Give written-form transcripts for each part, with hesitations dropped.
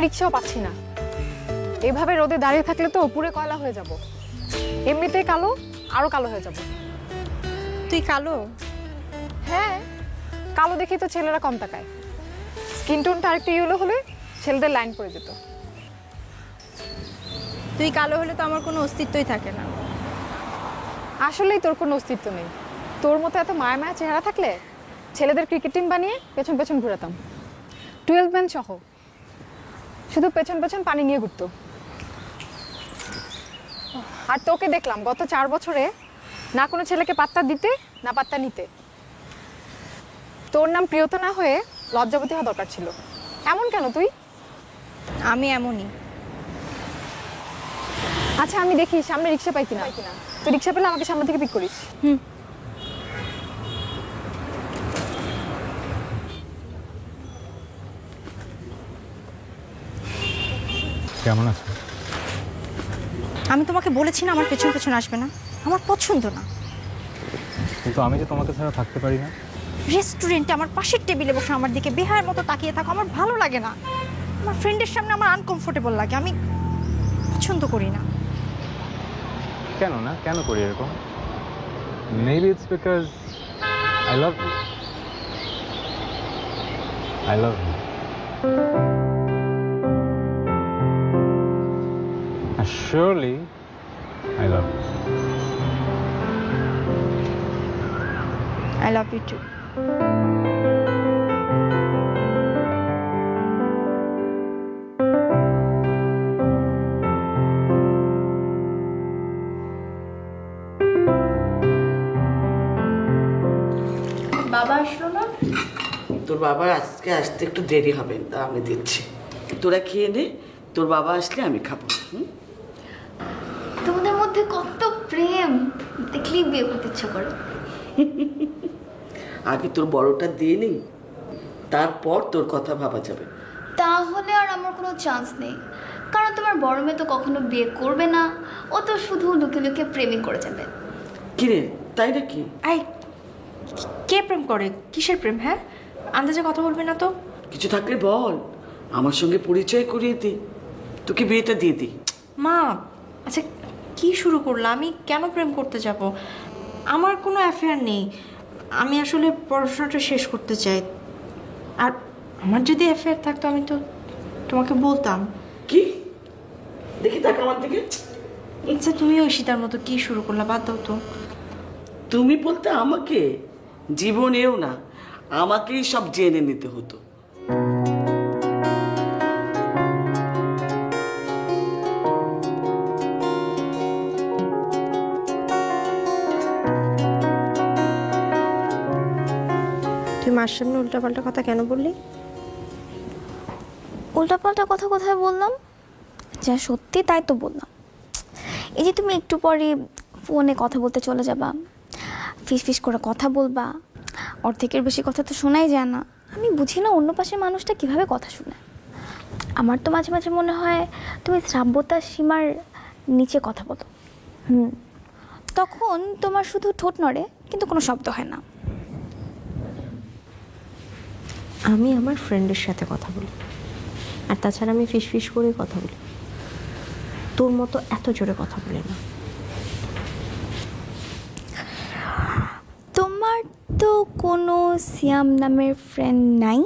রিক্সাও পাচ্ছি না। এইভাবে রোদে দাঁড়িয়ে থাকলে তো পুরো কয়লা হয়ে যাব। এমনিতেই কালো, আরো কালো হয়ে যাব। তুই কালো? হ্যাঁ, কালো দেখি তো ছেলেরা কম তাকায়। স্কিন টোনটা আরেকটু ইয়েলো হলে ছেলেদের লাইন পড়ে যেত। তুই কালো হলে তো আমার কোনো অস্তিত্বই থাকে না। আসলেই তোর কোনো অস্তিত্ব নেই। তোর মতো এত মায়া মায়া চেহারা থাকলে ছেলেদের ক্রিকেট টিম বানিয়ে পেছন পেছন ঘুরাতাম, 12 ম্যান সহ। শুধু পেছন পেছন পানি নিয়ে ঘুরতো। আর তোকে দেখলাম গত 4 বছরে না কোনো ছেলেকে পাত্তা দিতে না পাত্তা নিতে। তোর নাম প্রিয়তা না হয়ে লজ্জাবতী হওয়া দরকার ছিল। এমন কেন তুই? আমি এমনই। আচ্ছা, আমি দেখি সামনে রিক্সা পাই কিনা। তুই রিক্সা পেলে আমাকে সামনে থেকে পিক করিস। কেমন আছো? আমি তোমাকে বলেছি না আমার পেছন পেছন আসবে না, আমার পছন্দ না। কিন্তু আমি যে তোমাকে ছাড়া থাকতে পারি না। রেস্টুরেন্টে আমার পাশের টেবিলে বসে আমার দিকে বেহায়ের মতো তাকিয়ে থাকো আমার ভালো লাগে না। আমার ফ্রেন্ডের সামনে আমার আনকমফোর্টেবল লাগে, আমি পছন্দ করি না। কেন না, কেন করি এরকম? Maybe it's because I love you. I love you. And surely I love you. I love you too. বাবা আসলো না? তোর বাবা আজকে আসতে একটু দেরি হবে, তা আমি দিচ্ছি। তোরা খেয়ে নে, তোর বাবা আসলে আমি খাবো। তোমাদের মধ্যে কত প্রেম, দেখলেই বিয়ে করতে ইচ্ছা করে। আগে তোর বড়টা দিয়ে নি, তারপর তোর কথা ভাবা যাবে। তাহলে আর আমার কোনো চান্স নেই, কারণ তোমার বড় মেয়ে তো কখনো বিয়ে করবে না, ও তো শুধু লুকিয়ে লুকিয়ে প্রেমই করে যাবে। কিরে, তাই নাকি? আই কে প্রেম করে? কিসের প্রেম? হ্যাঁ, আন্দাজে কথা বলবে না তো। কিছু থাকলে বল, আমার সঙ্গে পরিচয় করিয়ে দি, তোকে বিয়েটা দিয়ে দিই। মা, আচ্ছা কি শুরু করলাম? আমি কেন প্রেম করতে যাব? আমার কোনো অ্যাফেয়ার নেই। আমি আসলে পড়াশোনাটা শেষ করতে চাই। আর আমার যদি অ্যাফেয়ার থাকতো আমি তো তোমাকে বলতাম। কি দেখি তাকে আমার দিকে। আচ্ছা তুমি ঐশিতার মতো কি শুরু করলা? বাদ দাও তো। তুমি বলতে আমাকে? জীবনেও না, আমাকেই সব জেনে নিতে হতো। তুই মার সামনে উল্টাপাল্টা কথা কেন বললি? উল্টাপাল্টা কথা কোথায় বললাম? যা সত্যি তাই তো বললাম। এই যে তুমি একটু পরে ফোনে কথা বলতে চলে যাবা, ফিস ফিস করে কথা বলবা, অর্ধেকের বেশি কথা তো শোনাই যায় না। আমি বুঝি না অন্য পাশের মানুষটা কিভাবে কথা শুনে। আমার তো মাঝে মাঝে মনে হয় তুমি শ্রাব্যতার সীমার নিচে কথা বলো। তখন তোমার শুধু ঠোঁট নড়ে কিন্তু কোনো শব্দ হয় না। আমি আমার ফ্রেন্ডের সাথে কথা বলি, আর তাছাড়া আমি ফিস ফিস করে কথা বলি। তোর মতো এত জোরে কথা বলি না। তোমার তো কোনো সিয়াম নামের ফ্রেন্ড নাই?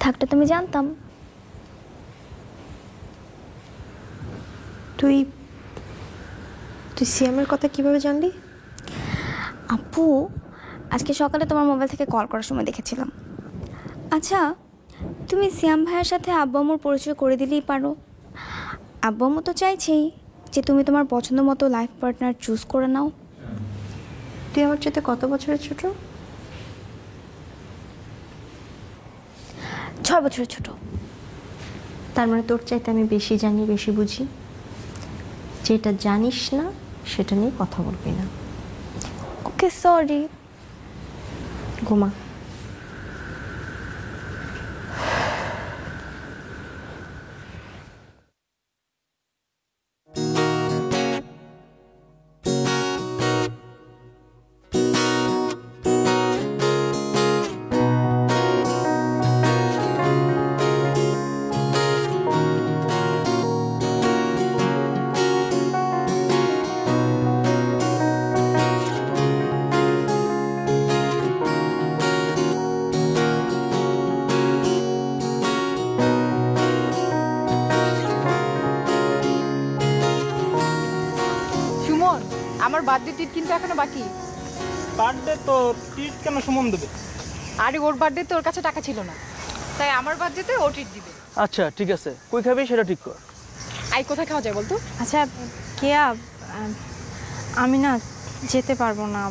থাকলে তুমি জানতাম। তুই সিয়ামের কথা কিভাবে জানলি? আপু আজকে সকালে তোমার মোবাইল থেকে কল করার সময় দেখেছিলাম। আচ্ছা, তুমি সিয়াম ভাইয়ের সাথে আব্বু আম্মুর পরিচয় করে দিলেই পারো। আব্বু আম্মু তো চাইছেই যে তুমি তোমার পছন্দ মতো লাইফ পার্টনার চুজ করে নাও। তুই আমার চাইতে কত বছরের ছোট? 6 বছরের ছোট। তার মানে তোর চাইতে আমি বেশি জানি, বেশি বুঝি। যেটা জানিস না সেটা নিয়ে কথা বলবি না। ওকে সরি। ঘুমা। টিট কিন্তু এখনো বাকি। বার্থডে তো ট্রিট কেন সুমন দেবে? আরে ওর বার্থডে তোর কাছে টাকা ছিল না, তাই আমার বার্থডেতে ও ট্রিট দিবে। আচ্ছা ঠিক আছে, কই খাবি সেটা ঠিক কর। আই কোথায় খাওয়া যায় বলতো? আচ্ছা কেয়া, আমি না যেতে পারবো না,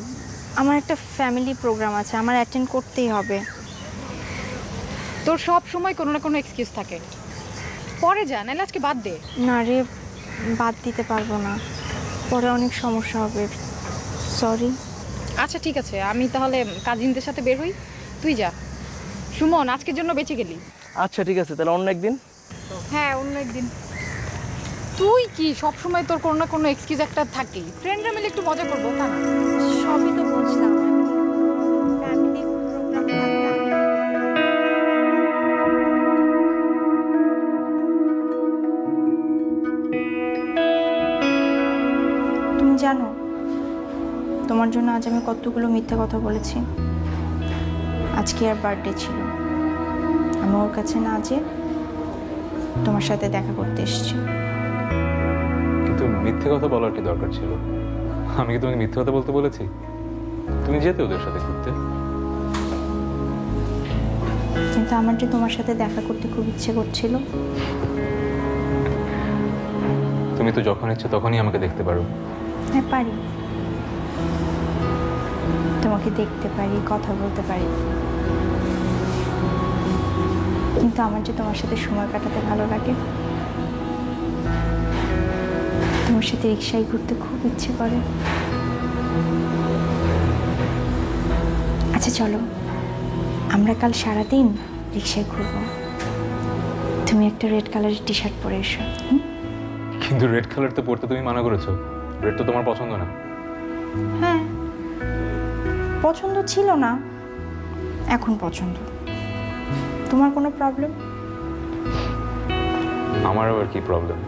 আমার একটা ফ্যামিলি প্রোগ্রাম আছে, আমার অ্যাটেন্ড করতেই হবে। তোর সব সময় কোনো না কোনো এক্সকিউজ থাকে, পরে যা, নাহলে আজকে বাদ দে। না রে, বাদ দিতে পারবো না, পরে অনেক সমস্যা হবে, সরি। আচ্ছা ঠিক আছে, আমি তাহলে কাজিনদের সাথে বের হই, তুই যা। সুমন, আজকের জন্য বেঁচে গেলি। আচ্ছা ঠিক আছে, তাহলে অন্য একদিন। হ্যাঁ, অন্য একদিন। তুই কি সব সময় তোর কোনো না কোনো এক্সকিউজ একটা থাকেই। ফ্রেন্ডরা মিলে একটু মজা করবো, তা না? সবই তো বুঝলাম, ফ্যামিলি প্রোগ্রাম। তুমি জানো তোমার জন্য আজ আমি কতগুলো মিথ্যে কথা বলেছি। আজকে আর বার্থডে ছিল, আমি ওর কাছে না যেয়ে তোমার সাথে দেখা করতে এসেছি। কিন্তু মিথ্যে কথা বলার কি দরকার ছিল? আমি কি তোমাকে মিথ্যে কথা বলতে বলেছি? তুমি যেতে ওদের সাথে ঘুরতে। কিন্তু আমার যে তোমার সাথে দেখা করতে খুব ইচ্ছে করছিল। তুমি তো যখন ইচ্ছে তখনই আমাকে দেখতে পারো। হ্যাঁ পারি, তোমাকে দেখতে পারি, কথা বলতে পারি, কিন্তু আমার যে তোমার সাথে সময় কাটাতে ভালো লাগে। তোমার সাথে রিক্সায় ঘুরতে খুব ইচ্ছে করে। আচ্ছা চলো, আমরা কাল সারাদিন রিক্সায় ঘুরবো। তুমি একটা রেড কালারের টি শার্ট পরে এসো। কিন্তু রেড কালার তো পরতে তুমি মানা করেছো। রেড তো তোমার পছন্দ না। হ্যাঁ, পছন্দ ছিল না, এখন পছন্দ। তোমার কোনো প্রবলেম? আমার আবার কি প্রবলেম?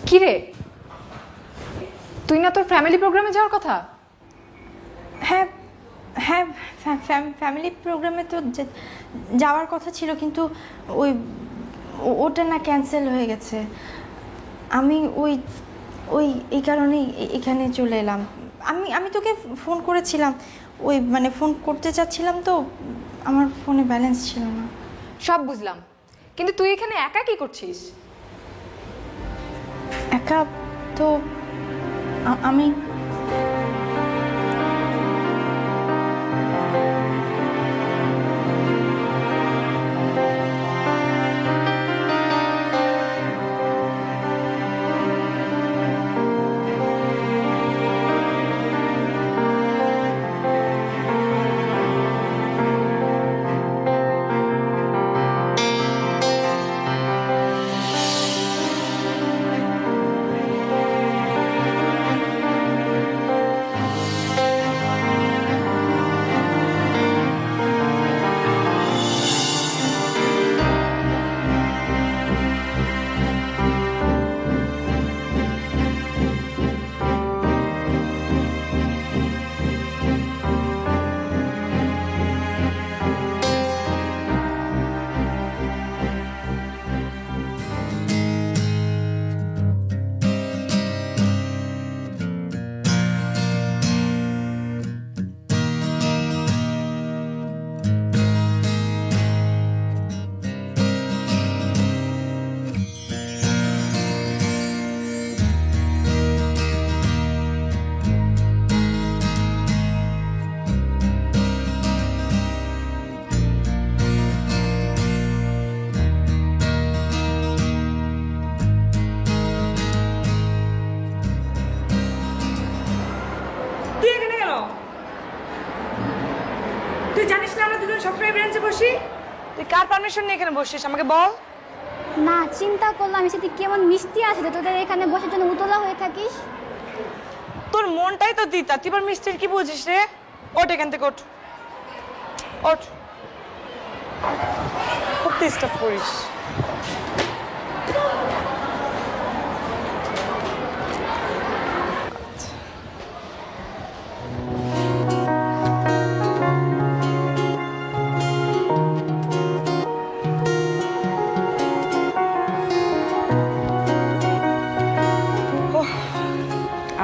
কি রে, তুই না তোর ফ্যামিলি প্রোগ্রামে যাওয়ার কথা? হ্যাঁ হ্যাঁ, ফ্যামিলি প্রোগ্রামে তো যাওয়ার কথা ছিল, কিন্তু ওই ওটা না ক্যান্সেল হয়ে গেছে। আমি ওই ওই এই কারণেই এখানে চলে এলাম। আমি তোকে ফোন করেছিলাম, ওই মানে ফোন করতে চাচ্ছিলাম তো আমার ফোনে ব্যালেন্স ছিল না। সব বুঝলাম, কিন্তু তুই এখানে একা কি করছিস? একা তো আমি তুই জানিস না আমরা দুজন সবসময় ব্রাঞ্চে বসি? তুই কার পারমিশন নিয়ে এখানে বসছিস আমাকে বল। না, চিন্তা করলাম সেটি কেমন মিষ্টি আছে যে তোদের এখানে বসার জন্য উতলা হয়ে থাকিস। তোর মনটাই তো দিতা, তুই এবার মিষ্টির কি বুঝিস রে? ওঠ এখান থেকে, ওঠ ওঠ, খুব ডিস্টার্ব করিস।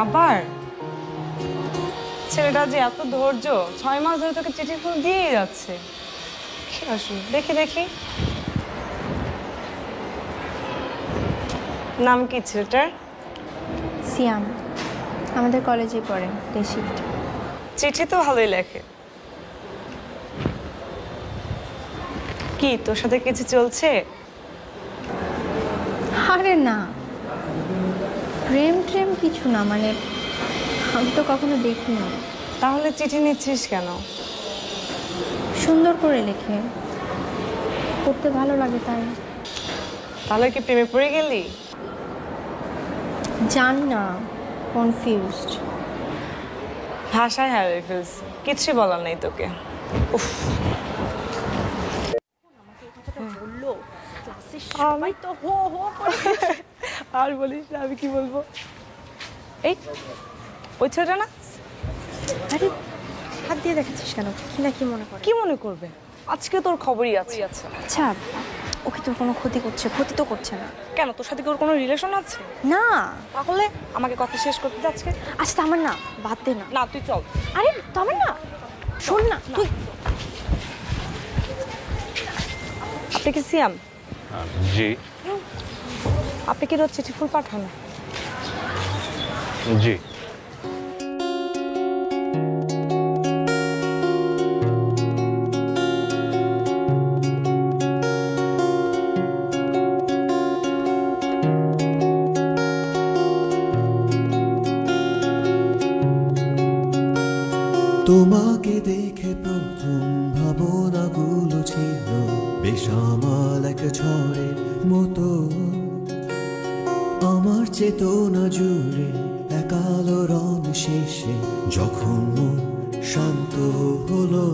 আবার ছেলেটা যে এত ধৈর্য, 6 মাস ধরে তোকে চিঠি ফুল দিয়েই যাচ্ছে। কি আসলে দেখি দেখি, নাম কি ছেলেটার? সিয়াম, আমাদের কলেজে পড়ে, ডে শিফট। চিঠি তো ভালোই লেখে। কি তোর সাথে কিছু চলছে? আরে না, প্রেম ট্রেম কিছু না, মানে আমি তো কখনো দেখিনি। তাহলে চিঠি নিচ্ছিস কেন? সুন্দর করে লেখে, পড়তে ভালো লাগে তাই। তাহলে কি প্রেমে পড়ে গেলি? জান না, কনফিউজড। ভাষায় হারিয়ে ফেলছি, কিচ্ছু বলার নেই তোকে। উফ, সবাই তো হো হো করে। আর বলিস না, আমি কি বলবো। এই ওই ছেলেটা না? আরে হাত দিয়ে দেখাচ্ছিস কেন? কি না কি মনে করে? কি মনে করবে? আজকে তোর খবরই আছে। আচ্ছা, ওকে তোর কোনো ক্ষতি করছে? ক্ষতি তো করছে না। কেন, তোর সাথে কি ওর কোনো রিলেশন আছে? না। তাহলে আমাকে কথা শেষ করতে দে আজকে। আচ্ছা তো আমার না, বাদ দে না। না তুই চল। আরে তো আমার না, শোন না তুই। আপনি কি সিয়াম? জি আপনি কি রোজ চিঠি ফুল পাঠান? জি। তোমাকে দেখে প্রথম ভাবনাগুলো ছিল বেসামাল এক ঝড়ের মতো, আমার চেতনা জুড়ে এক আলোড়ন শেষে যখন মন শান্ত হলো।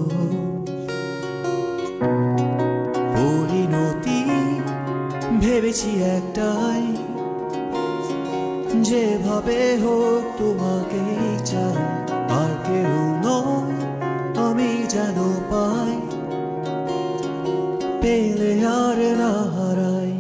পরিণতি ভেবেছি একটাই, যেভাবে হোক তোমাকে চাই, আর কেউ নয় আমি যেন পাই, পেলে আর না হারাই।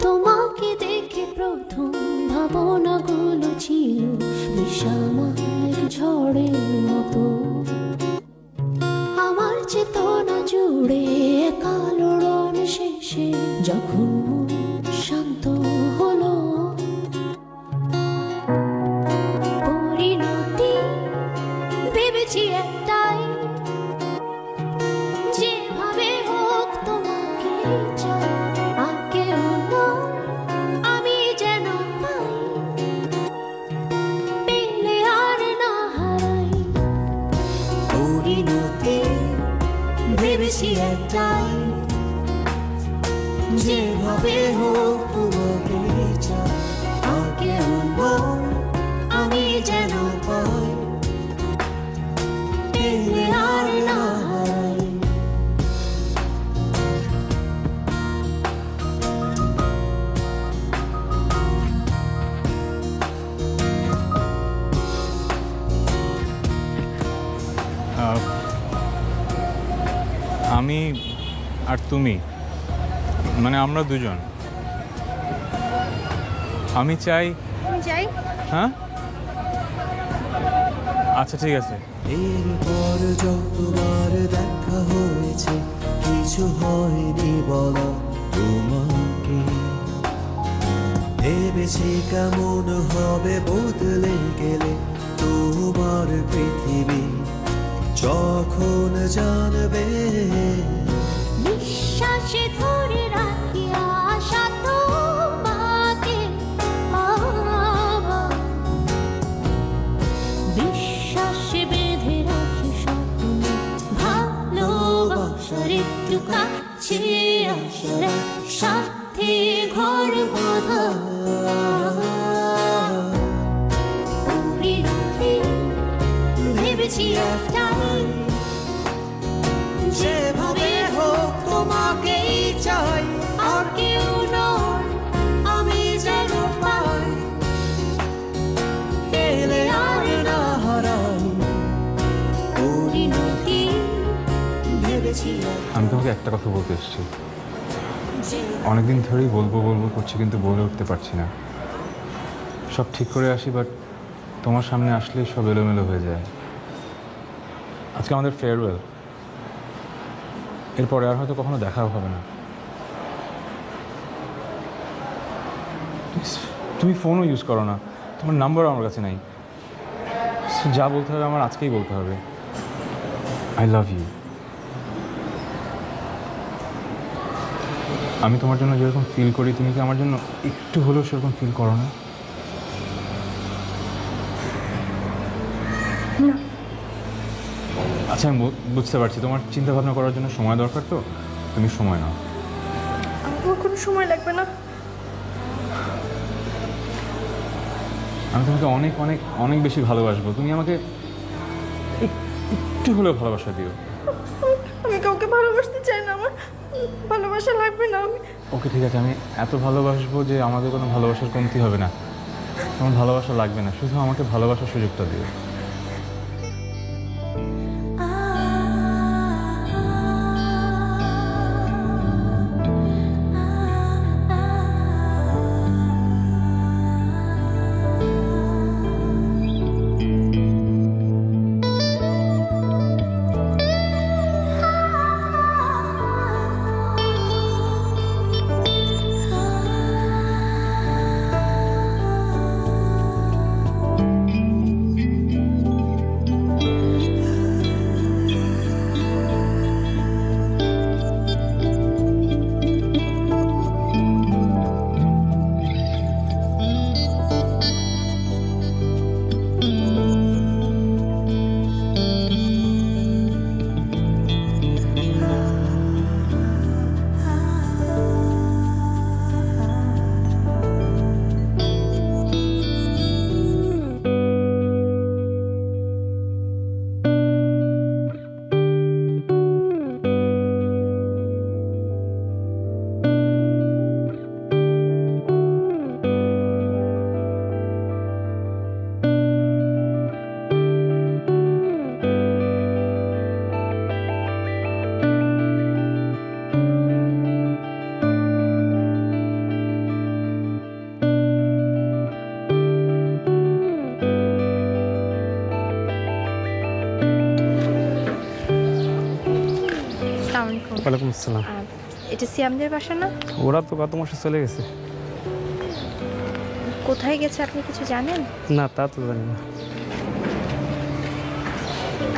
তোমাকে দেখে প্রথম ভাবনাগুলো ছিল বিষামাল ঝড়ের মতো, আমার চেতনা জুড়ে কালো রণ শেষে যখন মন শান্ত হলো। পরিণতি ভেবেছি একটাই, যেভাবে হোক তোমাকে চাই, আর কেউ নয় আমি যেন পাই, পেলে আর না হারাই। পরিণতি ভেবেছি একটাই, যেভাবে হোক তোমাকে চাই, আর কেউ নয় আমি যেন পাই, পেলে আর না হারাই। আমি আর তুমি, মানে আমরা দুজন। আমি চাই। যাই। হ্যাঁ আচ্ছা ঠিক আছে। এরপর যতবার দেখা হয়েছে কিছু হয়নি বলা তোমাকে, ভেবেছি কেমন হবে বদলে গেলে তোমার পৃথিবী, যখন জানবে নিঃশ্বাসে ধরে রাখি আশা তোমাকে, বিশ্বাসে বেঁধে রাখি স্বপ্ন, ভালোবাসার একটু কাছে আসার সাথে ঘর বাঁধা। পরিণতি ভেবেছি একটাই, যেভাবে হোক তোমাকেই চাই, আর কেউ নয় আমি যেন পাই, তোমাকে একটা কথা বলতে এসেছি। অনেকদিন ধরেই বলবো বলবো করছি, কিন্তু বলে উঠতে পারছি না। সব ঠিক করে আসি, বাট তোমার সামনে আসলেই সব এলোমেলো হয়ে যায়। আজকে আমাদের ফেয়ারওয়েল, এরপরে আর হয়তো কখনো দেখাও হবে না। তুমি ফোনও ইউজ করো না, তোমার নাম্বারও আমার কাছে নাই। যা বলতে হবে আমার আজকেই বলতে হবে। I love you. আমি তোমার জন্য যেরকম ফিল করি, তুমি কি আমার জন্য একটু হলেও সেরকম ফিল করো না? আচ্ছা, আমি বুঝতে পারছি তোমার চিন্তা ভাবনা করার জন্য সময় দরকার, তো তুমি সময় নাও। আমার কোনো সময় লাগবে না। আমি তোমাকে অনেক অনেক অনেক বেশি ভালোবাসবো। তুমি আমাকে একটু হলেও ভালোবাসা দিও। আমি কাউকে ভালোবাসতে চাই না, আমার ভালোবাসা লাগবে না। আমি ওকে, ঠিক আছে, আমি এত ভালোবাসবো যে আমাদের কোনো ভালোবাসার কমতি হবে না। তোমার ভালোবাসা লাগবে না, শুধু আমাকে ভালোবাসার সুযোগটা দিও। ওয়ালাইকুম আসসালাম। এটা সিয়ামদের বাসা না? ওরা তো গত মাসে চলে গেছে। কোথায় গেছে আপনি কিছু জানেন? না, তা তো জানি না।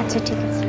আচ্ছা, ঠিক আছে।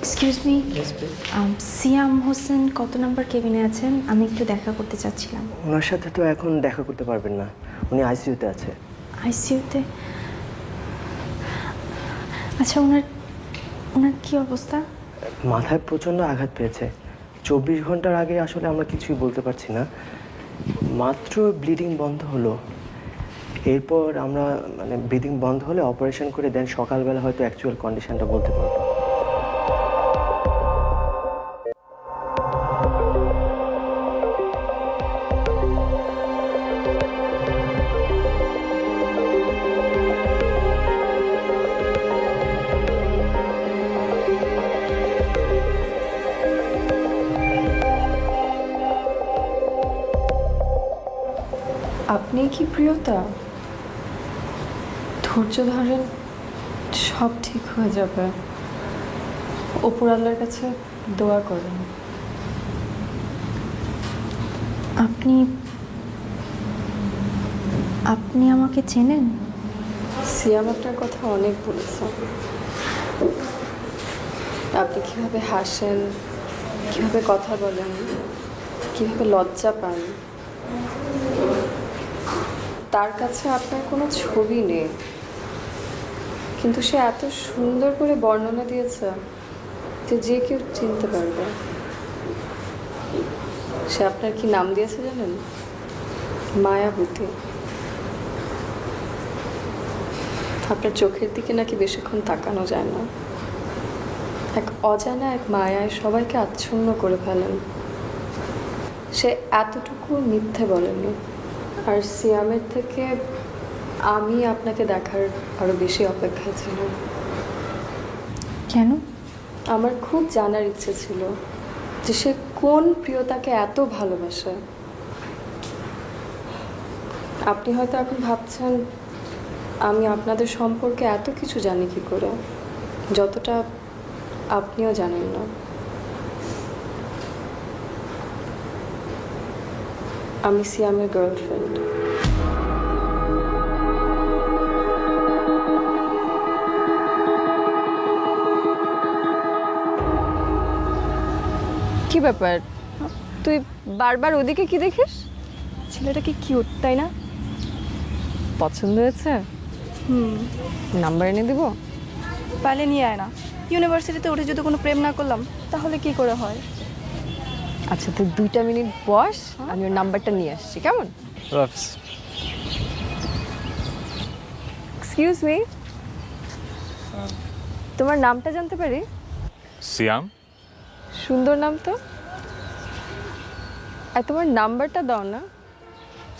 এক্সকিউজ মি, সিয়াম হোসেন কত নাম্বার কেবিনে আছেন? আমি একটু দেখা করতে চাচ্ছিলাম। ওনার সাথে তো এখন দেখা করতে পারবেন না, উনি আইসিইউতে আছে। আইসিইউতে? আচ্ছা, ওনার ওনার কি অবস্থা? মাথায় প্রচণ্ড আঘাত পেয়েছে। 24 ঘন্টার আগে আসলে আমরা কিছুই বলতে পারছি না, মাত্র ব্লিডিং বন্ধ হলো। এরপর আমরা মানে ব্লিডিং বন্ধ হলে অপারেশন করে দেন সকালবেলা হয়তো অ্যাকচুয়াল কন্ডিশনটা বলতে পারবো। আপনি কি প্রিয়তা? ধৈর্য ধরেন, সব ঠিক হয়ে যাবে। উপর আল্লাহর কাছে দোয়া করেন। আপনি আপনি আমাকে চেনেন? সিয়াম আপনার কথা অনেক বলেছে। আপনি কিভাবে হাসেন, কিভাবে কথা বলেন, কিভাবে লজ্জা পান। তার কাছে আপনার কোনো ছবি নেই, কিন্তু সে এত সুন্দর করে বর্ণনা দিয়েছে যে যে কেউ চিনতে পারবে। সে আপনার কি নাম দিয়েছে জানেন? মায়াবতী। আপনার চোখের দিকে নাকি বেশিক্ষণ তাকানো যায় না। এক অজানা এক মায়ায় সবাইকে আচ্ছন্ন করে ফেলেন। সে এতটুকু মিথ্যে বলেনি। আর সিয়ামের থেকে আমি আপনাকে দেখার আরো বেশি অপেক্ষায় ছিলাম। কেন? আমার খুব জানার ইচ্ছে ছিল যে সে কোন প্রিয়তাকে এত ভালোবাসে। আপনি হয়তো এখন ভাবছেন আমি আপনাদের সম্পর্কে এত কিছু জানি কি করে, যতটা আপনিও জানেন না। আমি সিয়ামের গার্লফ্রেন্ড। কি ব্যাপার, তুই বারবার ওদিকে কি দেখিস? ছেলেটা কি কিউট, তাই না? পছন্দ হয়েছে? নাম্বার এনে দিব? পালে নিয়ে আয় না। ইউনিভার্সিটিতে উঠে যদি কোনো প্রেম না করলাম তাহলে কি করে হয়? আচ্ছা, তুই 2 মিনিট বস, আমি ওর নাম্বারটা নিয়ে আসছি, কেমন? এক্সকিউজ মি, তোমার নামটা জানতে পারি? সিয়াম। সুন্দর নাম তো। আর তোমার নাম্বারটা দাও না।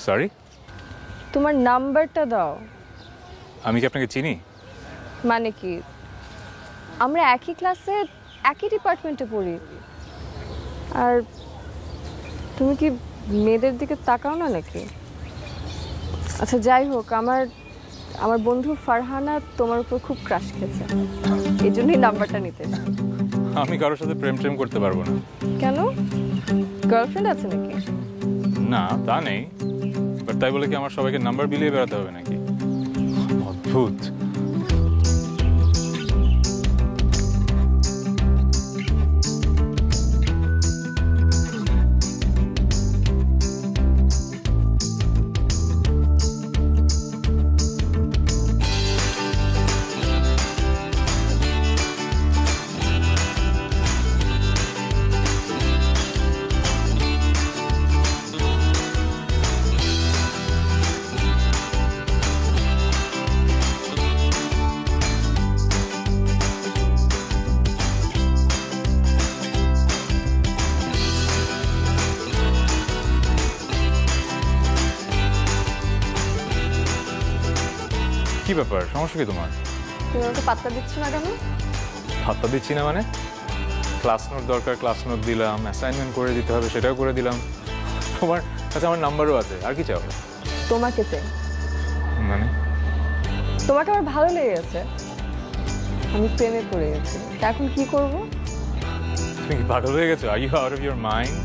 সরি? তোমার নাম্বারটা দাও। আমি কি আপনাকে চিনি? মানে কি, আমরা একই ক্লাসে একই ডিপার্টমেন্টে পড়ি। আর তুমি কি মেয়েদের দিকে তাকাও না নাকি? আচ্ছা যাই হোক, আমার বন্ধু ফারহানা তোমার উপর খুব ক্রাশ খেয়েছে, এই জন্যই নাম্বারটা নিতে। আমি কারোর সাথে প্রেম করতে পারবো না। কেন? গার্লফ্রেন্ড আছে নাকি? না, তা নেই, বাট তাই বলে কি আমার সবাইকে নাম্বার বিলিয়ে বেড়াতে হবে নাকি? অদ্ভুত। কি ব্যাপার, সমস্যা কি তোমার? তুমি আমাকে পাত্তা দিচ্ছ না কেন? পাত্তা দিচ্ছি না মানে? ক্লাস নোট দরকার, ক্লাস নোট দিলাম। অ্যাসাইনমেন্ট করে দিতে হবে, সেটাও করে দিলাম। তোমার কাছে আমার নাম্বারও আছে, আর কি চাও? তোমাকে চাই। মানে? তোমাকে আমার ভালো লেগে গেছে, আমি প্রেমে পড়ে গেছি। এখন কি করব? তুমি কি পাগল হয়ে গেছো? Are you out of your mind?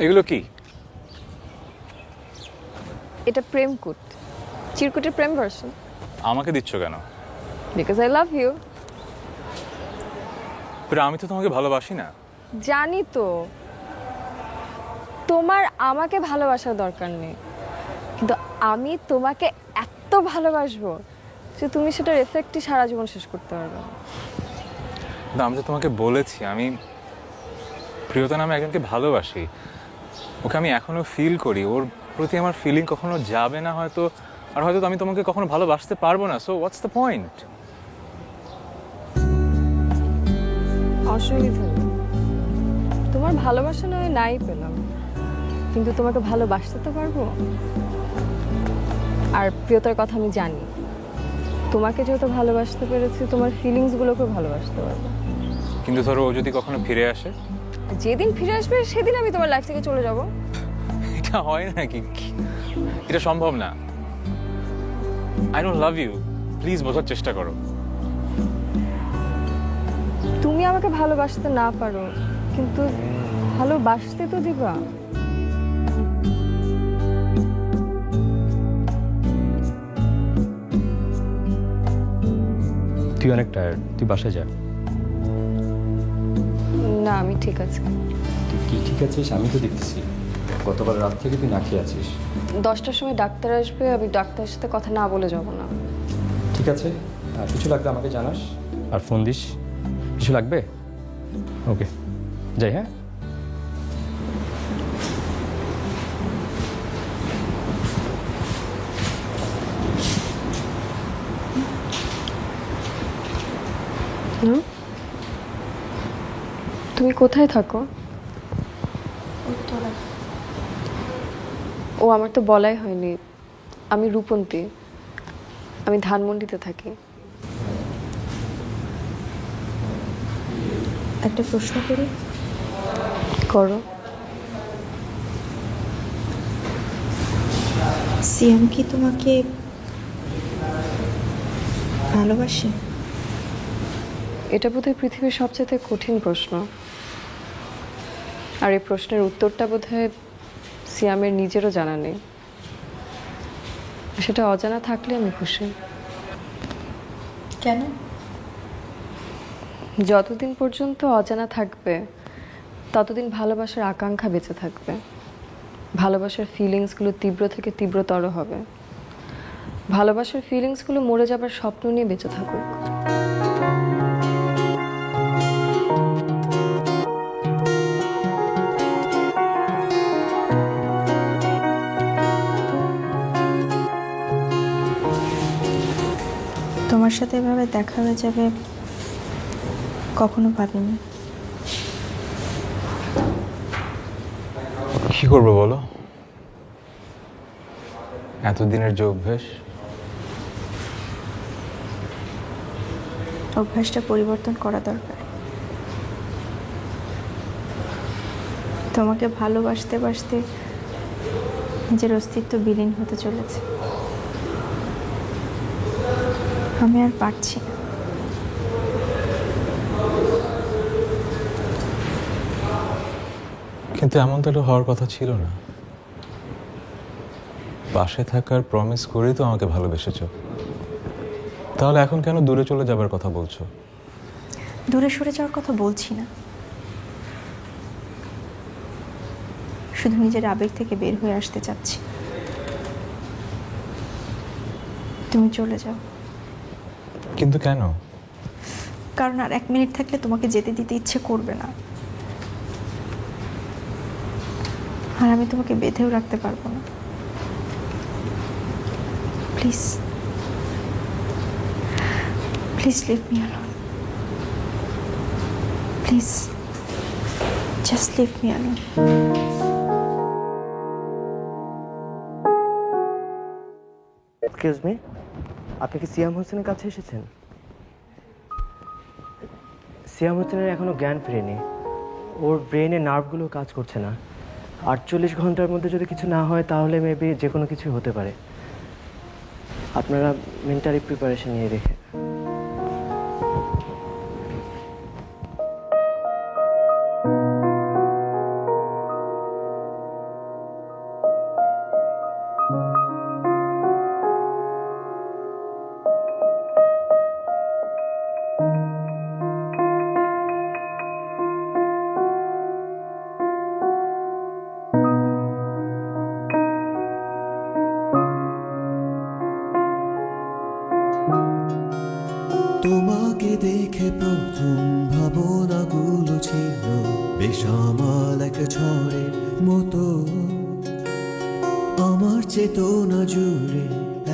এগুলো কি? এটা প্রেম কুট, চিরকুটের প্রেম ভার্সন। আমাকে দিচ্ছ কেন? Because I love you. আমি তো তোমাকে ভালোবাসি না। জানি তো, তোমার আমাকে ভালোবাসার দরকার নেই, কিন্তু আমি তোমাকে এত ভালোবাসবো যে তুমি সেটার এফেক্টই সারা জীবন শেষ করতে পারবে না। আমি তো তোমাকে বলেছি আমি প্রিয়তা নামে একজনকে ভালোবাসি, ওকে আমি এখনো ফিল করি, ওর প্রতি আমার ফিলিং কখনো যাবে না হয়তো, আর হয়তো আমি তোমাকে কখনো ভালোবাসতে পারবো না। So what's the point? অসুবিধা নেই, তোমার ভালোবাসা নয় নাই পেলাম, কিন্তু তোমাকে ভালোবাসতে তো পারবো। আর প্রিয়তার কথা আমি জানি, তোমাকে যেহেতু ভালোবাসতে পেরেছি, তোমার ফিলিংসগুলোকে ভালোবাসতে পারবো। কিন্তু ধরো ও যদি কখনো ফিরে আসে? যেদিন ফিরে আসবে সেদিন আমি তোমার লাইফ থেকে চলে যাব। এটা হয় নাকি? এটা সম্ভব না। I don't love you, please বোঝার চেষ্টা করো। তুমি আমাকে ভালোবাসতে না পারো, কিন্তু ভালোবাসতে তো দিবা। তুই অনেক টায়ার্ড, তুই বাসায় যা। না, আমি ঠিক আছে। তুই কি ঠিক আছিস? আমি তো দেখতেছি গতকাল রাত থেকে তুই না খেয়ে আছিস। 10টার সময় ডাক্তার আসবে, আমি ডাক্তারের সাথে কথা না বলে যাব না। ঠিক আছে, কিছু লাগবে আমাকে জানাস আর ফোন দিস। কিছু লাগবে? ওকে, যাই। হ্যাঁ, তুমি কোথায় থাকো? ও, আমার তো বলাই হয়নি। আমি রূপন্তী, আমি ধানমন্ডিতে থাকি। একটা প্রশ্ন করি? করো। সিয়াম কি তোমাকে ভালোবাসে? এটা বোধহয় পৃথিবীর সবচেয়ে কঠিন প্রশ্ন, আর এই প্রশ্নের উত্তরটা বোধহয় সিয়ামের নিজেরও জানা নেই। সেটা অজানা থাকলে আমি খুশি। কেন? যতদিন পর্যন্ত অজানা থাকবে ততদিন ভালোবাসার আকাঙ্ক্ষা বেঁচে থাকবে, ভালোবাসার ফিলিংসগুলো তীব্র থেকে তীব্রতর হবে, ভালোবাসার ফিলিংসগুলো মরে যাবার স্বপ্ন নিয়ে বেঁচে থাকুক। তোমার সাথে এভাবে দেখা হয়ে যাবে কখনো ভাবিনি। কি করবো বলো, এতদিনের যে অভ্যেস। অভ্যাসটা পরিবর্তন করা দরকার। তোমাকে ভালোবাসতে বাসতে নিজের অস্তিত্ব বিলীন হতে চলেছে। আমি আর পারছি না। কিন্তু এমন তো হওয়ার কথা ছিল না। পাশে থাকার প্রমিস করেই তো আমাকে ভালোবেসেছো, তাহলে এখন কেন দূরে চলে যাবার কথা বলছো? দূরে সরে যাওয়ার কথা বলছি না, শুধু নিজের আবেগ থেকে বের হয়ে আসতে চাচ্ছি। তুমি চলে যাও। কিন্তু কেন? কারণ আর 1 মিনিট থাকলে তোমাকে যেতে দিতে ইচ্ছে করবে না, আর আমি তোমাকে বেঁধেও রাখতে পারবো না। Please please leave me alone. Please just leave me alone. Excuse me, আপনি কি সিয়াম হোসেনের কাছে এসেছেন? সিয়াম হোসেনের এখনো জ্ঞান ফেরেনি, ওর ব্রেনে নার্ভগুলো কাজ করছে না। 48 ঘন্টার মধ্যে যদি কিছু না হয় তাহলে মেবি যে কোনো কিছু হতে পারে। আপনারা মেন্টালি প্রিপারেশন নিয়ে রেখে। তোমাকে দেখে প্রথম ভাবনাগুলো ছিল বেসামাল এক ঝড়ের মতো, আমার চেতনা জুড়ে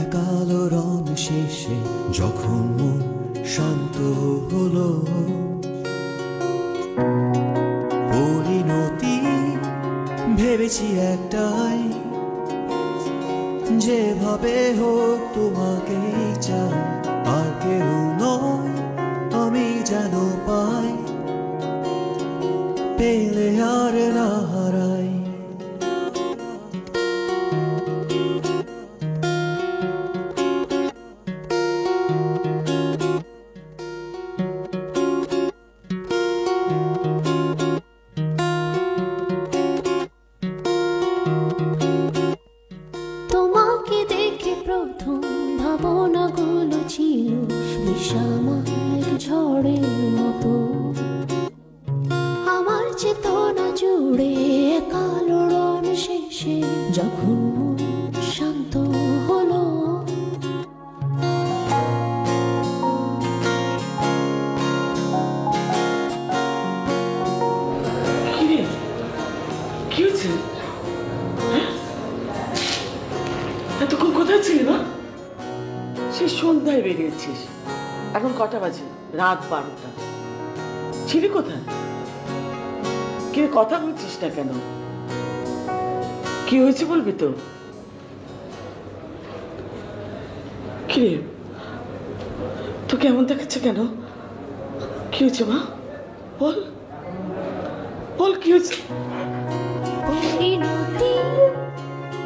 এক আলোড়ন শেষে যখন মন শান্ত হলো। পরিণতি ভেবেছি একটাই, যেভাবে হোক তোমাকে চাই, আর কেউ নয় আমি যেন পাই, পেলে আর না হারাই। তোমাকে দেখে প্রথম ভাবনাগুলো ছিল বিষামাল ঝড়ের মতো, আমার চেতনা জুড়ে কালোড়ন শেষে যখন মন শান্ত হলো। কি হয়েছে? এতক্ষণ কোথায় ছিলি না? সে সন্ধ্যায় বেরিয়েছিস, এখন কটা বাজে? রাত 12টা। ছিলি কোথায়? কি কথা বলছিস না কেন? কি হয়েছে বলবি তো? কি তো কেমন দেখাচ্ছে কেন? কি হয়েছে মা? বল বল কি হয়েছে? পরিণতি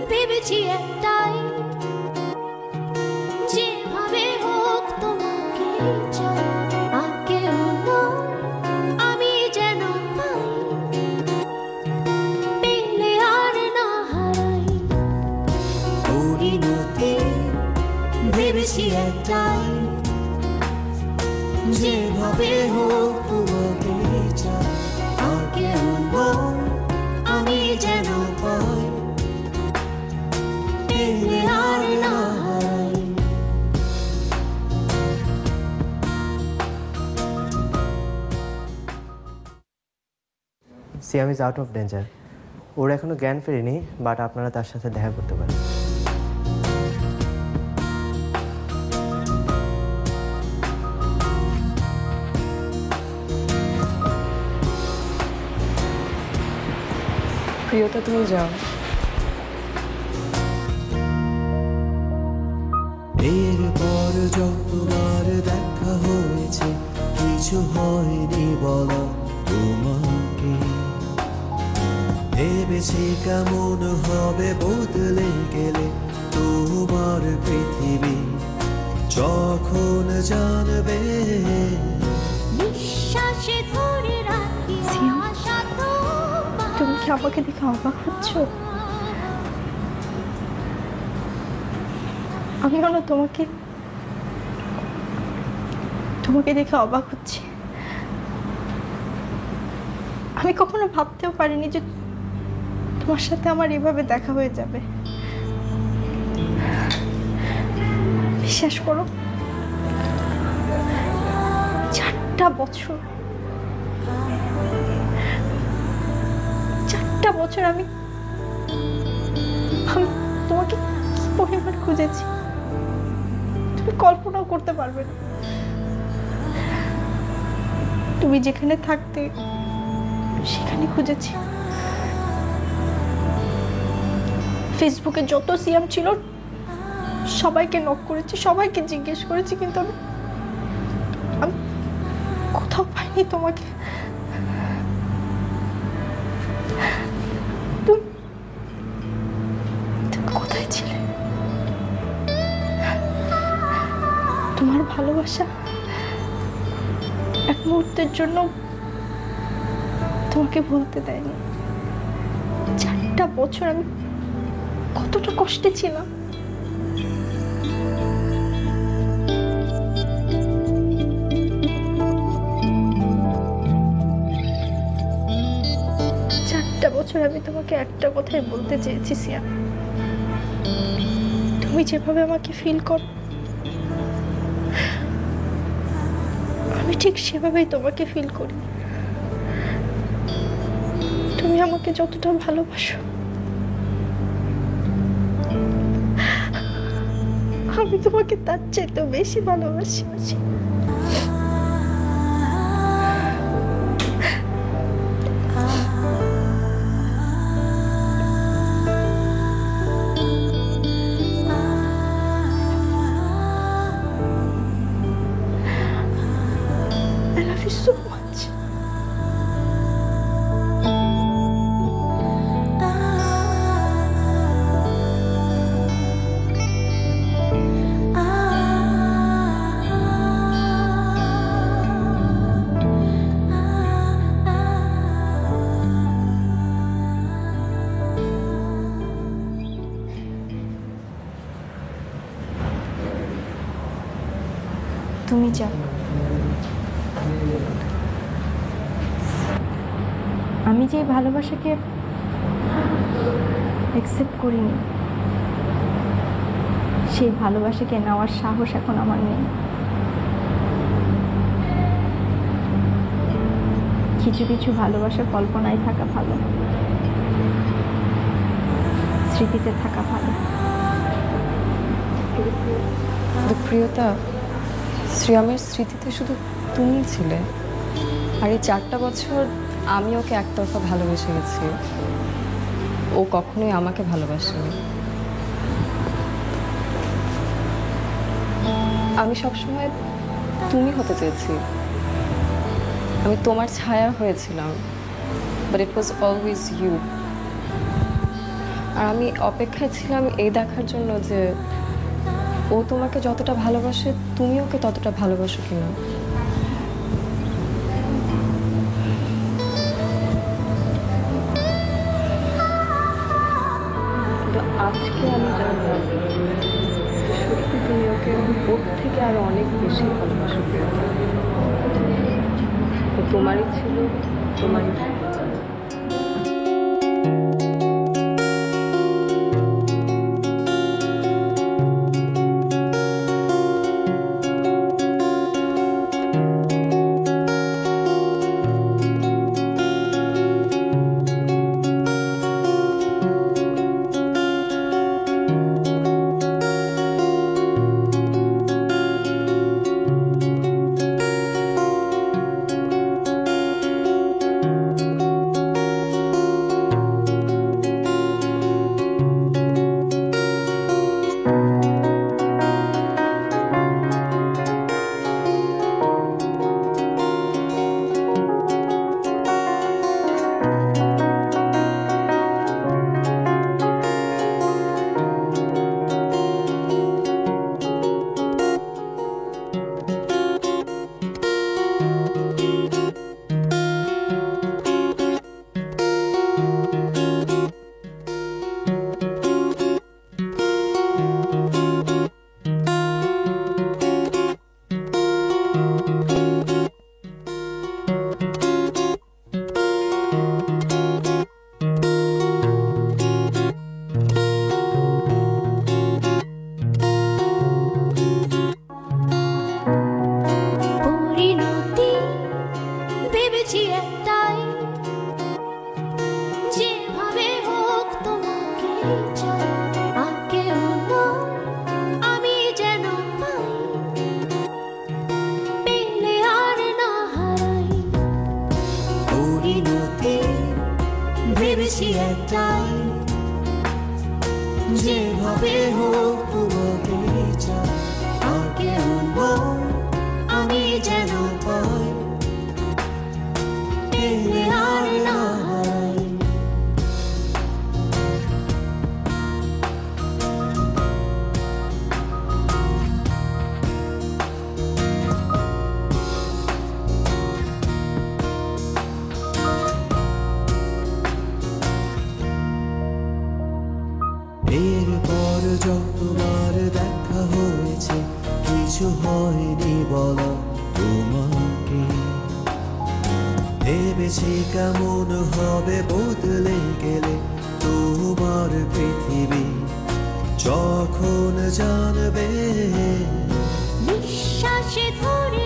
ভেবেছি একটাই, যেভাবে হোক তোমাকে চাই, আর কেউ নয় আমি যেন পাই, পেলে আর না হারাই। পরিণতি ভেবেছি একটাই, যেভাবে হোক তোমাকে চাই, আর কেউ নয় আমি যেন পাই, পেলে আর না হারাই। সিয়াম ইজ আউট অফ ডেঞ্জার। ওর এখনো জ্ঞান ফেরেনি, বাট আপনারা তার সাথে দেখা করতে পারেন। প্রিয়তা তুমি যাও। এরপর যতবার দেখা হয়েছে কিছু হয়নি বলা তোমাকে, ভেবেছি কেমন হবে বদলে গেলে তোমার পৃথিবী, যখন জানবে নিঃশ্বাসে ধরে রাখি আশা তোমার। তুমি কি আমাকে দেখে অবাক হচ্ছ? আমি কেন তোমাকে দেখে অবাক হচ্ছি? আমি কখনো ভাবতেও পারিনি যে তোমার সাথে আমার এভাবে দেখা হয়ে যাবে। বিশ্বাস করো, 4টা বছর আমি তোমাকে কি পরিমাণ খুঁজেছি তুমি কল্পনাও করতে পারবে না। তুমি যেখানে থাকতে সেখানে খুঁজেছি, ফেসবুকে যত সিয়াম ছিল সবাইকে নক করেছি, সবাইকে জিজ্ঞেস করেছি, কিন্তু আমি কোথাও পাইনি তোমাকে। কোথায় ছিলে? তোমার ভালোবাসা এক মুহূর্তের জন্য তোমাকে ভুলতে দেয়নি। 4টা বছর আমি কতটা কষ্টে ছিলাম। বছর আমি তোমাকে একটা কথাই বলতে চেয়েছি সিয়াম, তুমি যেভাবে আমাকে ফিল করো ঠিক সেভাবেই তোমাকে ফিল করি। তুমি আমাকে যতটা ভালোবাসো আমি তোমাকে তার চাইতেও বেশি ভালোবাসি। I love you so much. তুমি যাও। আমি যে ভালোবাসাকে অ্যাকসেপ্ট করিনি, সেই ভালোবাসাকে নেওয়ার সাহস এখন আমার নেই। কিছু কিছু ভালোবাসা কল্পনায় থাকা ভালো, স্মৃতিতে থাকা ভালো। প্রিয়তা, শ্রিয়ামের স্মৃতিতে শুধু তুমি ছিলে, আর এই 4টা বছর আমি ওকে একতরফা ভালোবেসে গেছি। ও কখনোই আমাকে ভালোবাসেনি। আমি সবসময় তুমি হতে চেয়েছি, আমি তোমার ছায়া হয়েছিলাম, but it was always you. আর আমি অপেক্ষায় ছিলাম এই দেখার জন্য যে ও তোমাকে যতটা ভালোবাসে তুমি ওকে ততটা ভালোবাসো কিনা। আজকে আমি জানলাম সত্যি তুমি ওকে ওর থেকে আরো অনেক বেশি ভালোবাসো। ও তোমারই ছিল, তোমারই থাকবে। ভেবেছি একটাই, যেভাবে হোক তোমাকে চাই, আর কেউ নয়, আমি যেন পাই, পেলে আর না হারাই। এরপর যতবার দেখা হয়েছে কিছু হয়নি বলা তোমাকে, ভেবেছি কেমন হবে বদলে গেলে তোমার পৃথিবী, যখন জানবে নিঃশ্বাসে ধরে